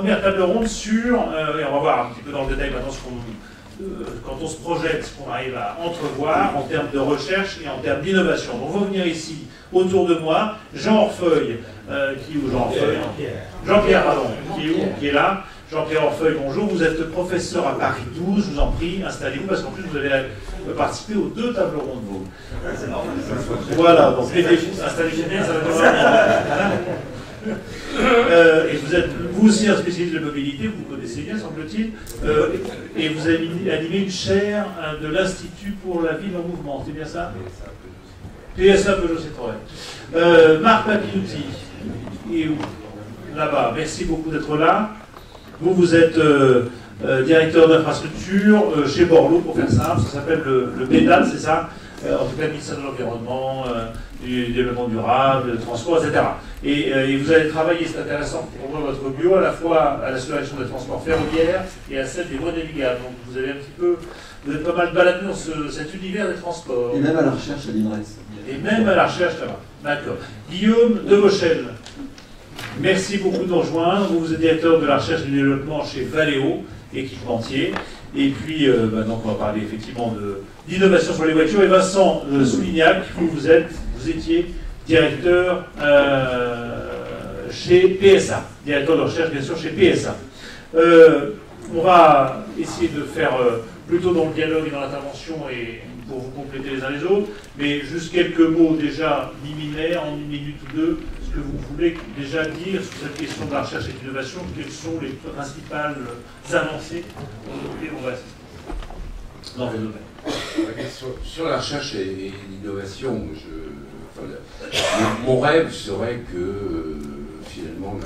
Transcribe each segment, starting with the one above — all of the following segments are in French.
première table ronde sur, et on va voir un petit peu dans le détail maintenant quand on se projette, ce qu'on arrive à entrevoir en termes de recherche et en termes d'innovation. Donc, on va venir ici, autour de moi, Jean Orfeuille, Jean-Pierre, pardon, qui est là. Jean-Pierre Orfeuille, bonjour, vous êtes professeur à Paris 12, je vous en prie, installez-vous, parce qu'en plus vous avez participé aux 2 tables rondes. Voilà, donc installez-vous bien, ça va devenir. Et vous êtes vous aussi un spécialiste de mobilité, vous connaissez bien, semble-t-il, et vous avez animé une chaire de l'Institut pour la ville en mouvement, c'est bien ça? PSA Peugeot Citroën. Marc Papinuti, là-bas, merci beaucoup d'être là. Vous êtes directeur d'infrastructure chez Borloo, pour faire simple, ça s'appelle le MEDAL, c'est ça? En tout cas, le ministère de l'Environnement, du développement durable, du transport, etc. Et vous allez travailler, c'est intéressant pour moi, votre bio, à la fois à l'association des transports ferroviaires et à celle des voies navigables. Donc vous avez un petit peu, vous êtes pas mal baladé dans cet univers des transports. Et même à la recherche à l'INRES. Et même à la recherche là-bas. D'accord. Guillaume Devauchel. Merci beaucoup de nous rejoindre. Vous êtes directeur de la recherche et du développement chez Valeo, équipementier. Et puis, donc on va parler effectivement d'innovation sur les voitures. Et Vincent Soulignac, vous étiez directeur chez PSA, directeur de recherche bien sûr chez PSA. On va essayer de faire plutôt dans le dialogue et dans l'intervention et pour vous compléter les uns les autres, mais juste quelques mots déjà liminaires en 1 minute ou 2, ce que vous voulez déjà dire sur cette question de la recherche et de l'innovation, quelles sont les principales avancées auxquelles on va assister dans vos domaines. Sur la recherche et l'innovation, mon rêve serait que finalement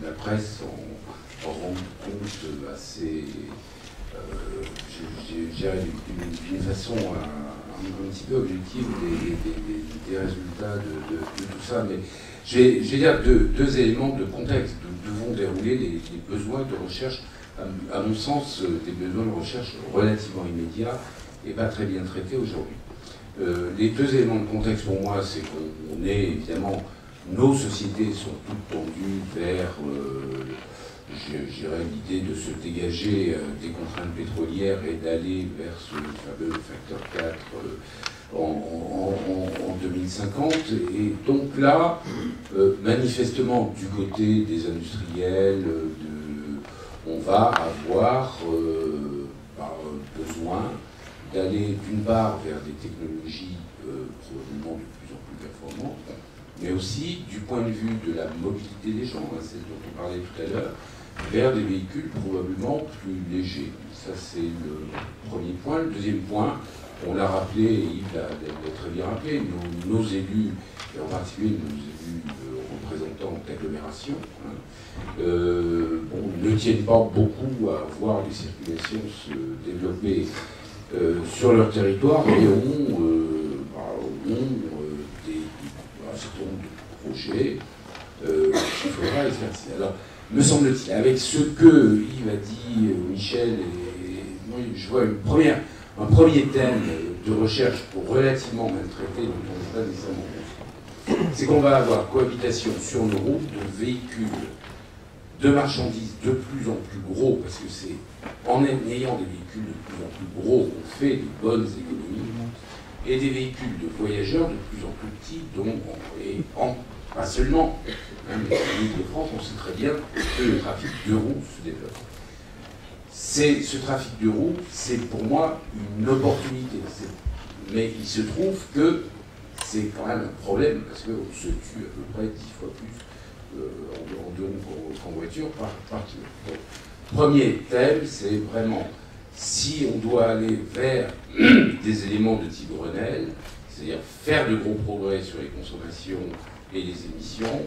la presse en rende compte assez, d'une façon un petit peu objective des résultats de tout ça. Mais j'ai dire deux éléments de contexte. Nous devons dérouler les besoins de recherche, à mon sens, des besoins de recherche relativement immédiats et pas très bien traités aujourd'hui. Les 2 éléments de contexte pour moi, c'est qu'on est évidemment, nos sociétés sont toutes tendues vers, je dirais, l'idée de se dégager des contraintes pétrolières et d'aller vers ce fameux facteur 4 en 2050. Et donc là, manifestement, du côté des industriels, on va avoir besoin d'aller d'une part vers des technologies probablement de plus en plus performantes, mais aussi du point de vue de la mobilité des gens, c'est dont on parlait tout à l'heure, vers des véhicules probablement plus légers. Ça c'est le premier point. Le deuxième point, on l'a rappelé, Yves l'a très bien rappelé, nos élus, et en particulier nos élus représentants d'agglomération, ne tiennent pas beaucoup à voir les circulations se développer sur leur territoire et ont un certain nombre de projets qu'il faudra éclaircir. Alors, me semble-t-il, avec ce que Yves a dit, Michel, et moi, je vois un premier thème de recherche pour relativement mal traité, dont on n'est pas nécessairement conscient, c'est qu'on va avoir cohabitation sur nos routes de véhicules de marchandises de plus en plus gros, parce que c'est en ayant des véhicules de plus en plus gros qu'on fait de bonnes économies, et des véhicules de voyageurs de plus en plus petits, pas seulement, même les pays de France, on sait très bien que le trafic de roues se développe. Ce trafic de roues, c'est pour moi une opportunité. Mais il se trouve que c'est quand même un problème, parce qu'on se tue à peu près 10 fois plus en deux roues qu'en voiture par kilomètre. Donc, premier thème, c'est vraiment si on doit aller vers des éléments de type Grenelle, c'est-à-dire faire de gros progrès sur les consommations et les émissions,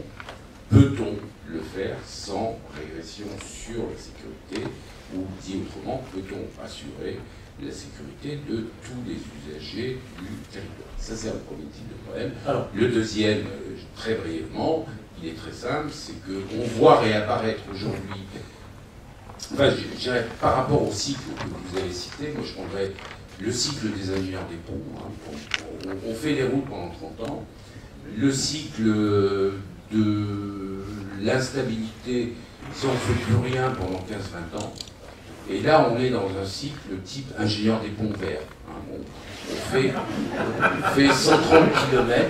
peut-on le faire sans régression sur la sécurité, ou dit autrement, peut-on assurer la sécurité de tous les usagers du territoire? Ça, c'est un premier type de problème. Alors, le deuxième, très brièvement, il est très simple, c'est qu'on voit réapparaître aujourd'hui, enfin, je dirais, par rapport au cycle que vous avez cité, moi je prendrais le cycle des ingénieurs des ponts. On fait les routes pendant 30 ans. Le cycle de l'instabilité si on ne fait plus rien pendant 15-20 ans. Et là, on est dans un cycle type ingénieur des ponts verts. Hein, bon, on fait 130 km,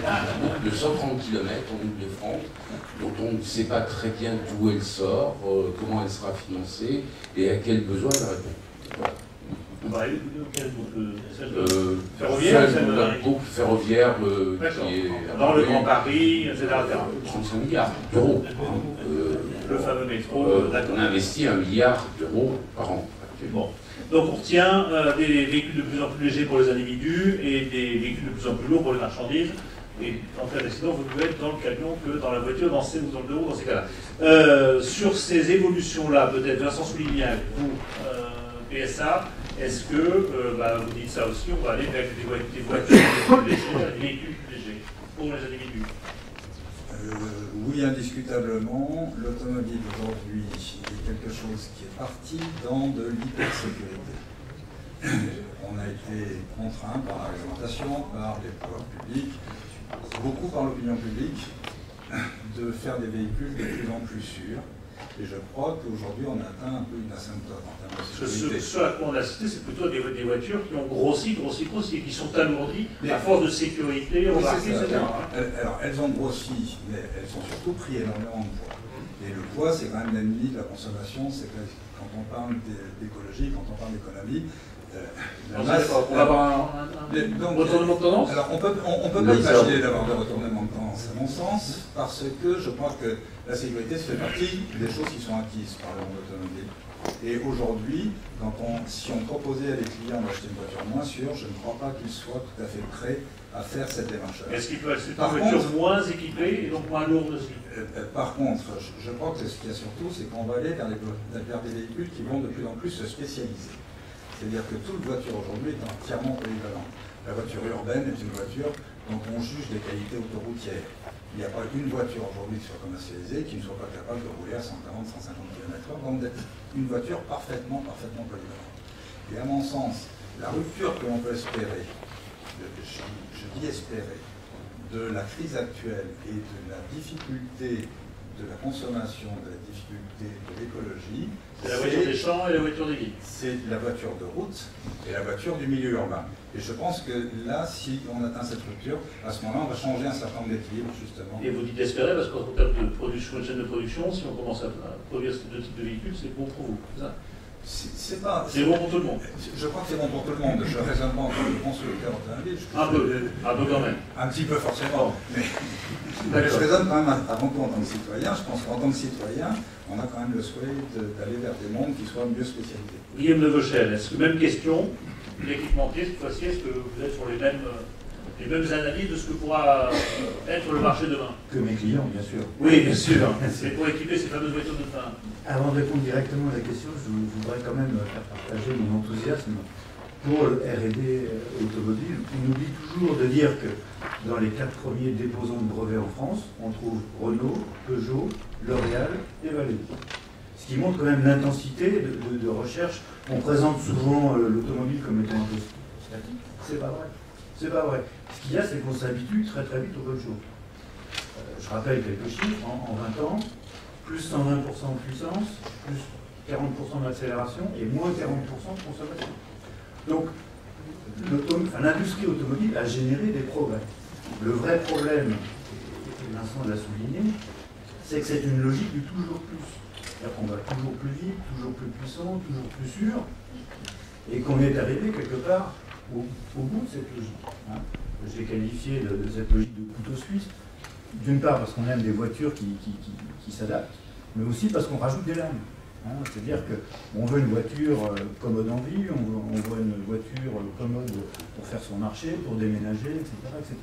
de 130 km en Île-de-France, dont on ne sait pas très bien d'où elle sort, comment elle sera financée et à quels besoins elle répond. Voilà. Ferroviaire, le groupe ferroviaire qui est dans le Grand Paris, etc. 35 milliards d'euros. Le fameux métro. On investit 1 milliard d'euros par an. Bon. Donc on retient des véhicules de plus en plus légers pour les individus et des véhicules de plus en plus lourds pour les marchandises. Et en cas d'accident, vous pouvez être dans le camion que dans la voiture, dans le deux roues, dans ces cas-là. Sur ces évolutions-là, peut-être Vincent Soulignac, vous, PSA, est-ce que, vous dites ça aussi, on va aller vers des voitures plus légères, des véhicules plus légers pour les individus? Oui, indiscutablement. L'automobile aujourd'hui est quelque chose qui est parti dans de l'hypersécurité. On a été contraint par la réglementation, par les pouvoirs publics, beaucoup par l'opinion publique, de faire des véhicules de plus en plus sûrs. Et je crois qu'aujourd'hui, on a atteint un peu une asymptote en termes de sécurité. Ce à quoi on a cité, c'est plutôt des voitures qui ont grossi, et qui sont alourdies à force de sécurité, embarquées, etc. Alors, elles ont grossi, mais elles ont surtout pris énormément de poids. Et le poids, c'est quand même l'ennemi de la consommation. C'est que quand on parle d'écologie, quand on parle d'économie, on va avoir un retournement de tendance. Alors, on peut pas imaginer d'avoir de retournement de tendance, à mon sens, parce que je crois que la sécurité, ça fait partie des choses qui sont acquises par le monde automobile. Et aujourd'hui, si on proposait à des clients d'acheter une voiture moins sûre, je ne crois pas qu'ils soient tout à fait prêts à faire cette démarche-là. Est-ce qu'il peut acheter une voiture moins équipée et donc moins lourde aussi? Par contre, je crois que ce qu'il y a surtout, c'est qu'on va aller vers des véhicules qui vont de plus en plus se spécialiser. C'est-à-dire que toute voiture aujourd'hui est entièrement polyvalente. La voiture urbaine est une voiture dont on juge des qualités autoroutières. Il n'y a pas une voiture aujourd'hui qui soit commercialisée qui ne soit pas capable de rouler à 140, 150 km/h, donc d'être une voiture parfaitement polyvalente. Et à mon sens, la rupture que l'on peut espérer, je dis espérer, de la crise actuelle et de la difficulté de la consommation, de la difficulté de l'écologie. C'est la voiture des champs et la voiture des villes. C'est la voiture de route et la voiture du milieu urbain. Et je pense que là, si on atteint cette rupture, à ce moment-là, on va changer un certain nombre d'équilibres, justement. Et vous dites espérer, parce qu'en termes de production, chaîne de production, si on commence à produire ces deux types de véhicules, c'est bon pour vous, c'est ça? C'est bon pour tout le monde. Je crois que c'est bon pour tout le monde. Je raisonne pas en tant que constructeur automobile. Un peu quand même. Un petit peu forcément. Mais je raisonne quand même avant tout en tant que citoyen. Je pense qu'en tant que citoyen, on a quand même le souhait d'aller vers des mondes qui soient mieux spécialisés. Guillaume Le Vauchel, est-ce que même question, l'équipementier, cette fois-ci, est-ce que vous êtes sur les mêmes analyses de ce que pourra être le marché demain? Que mes clients, bien sûr. Oui, bien sûr. C'est pour équiper ces fameuses voitures de demain. Avant de répondre directement à la question, je voudrais quand même faire partager mon enthousiasme pour le R&D automobile. On oublie toujours de dire que dans les 4 premiers déposants de brevets en France, on trouve Renault, Peugeot, L'Oréal et Valeo. Ce qui montre quand même l'intensité de recherche. On présente souvent l'automobile comme étant un peu statique. C'est pas vrai. C'est pas vrai. Ce qu'il y a, c'est qu'on s'habitue très très vite aux bonnes choses. Je rappelle quelques chiffres. En 20 ans, plus 120% de puissance, plus 40% d'accélération et moins 40% de consommation. Donc, l'industrie automobile a généré des progrès. Le vrai problème, et Vincent l'a souligné, c'est que c'est une logique du toujours plus. C'est-à-dire qu'on va toujours plus vite, toujours plus puissant, toujours plus sûr, et qu'on est arrivé quelque part au bout de cette logique. Hein. J'ai qualifié de cette logique de couteau suisse, d'une part parce qu'on aime des voitures qui s'adaptent, mais aussi parce qu'on rajoute des lames. Hein. C'est-à-dire qu'on veut une voiture commode en vie, on veut une voiture commode pour faire son marché, pour déménager, etc. etc.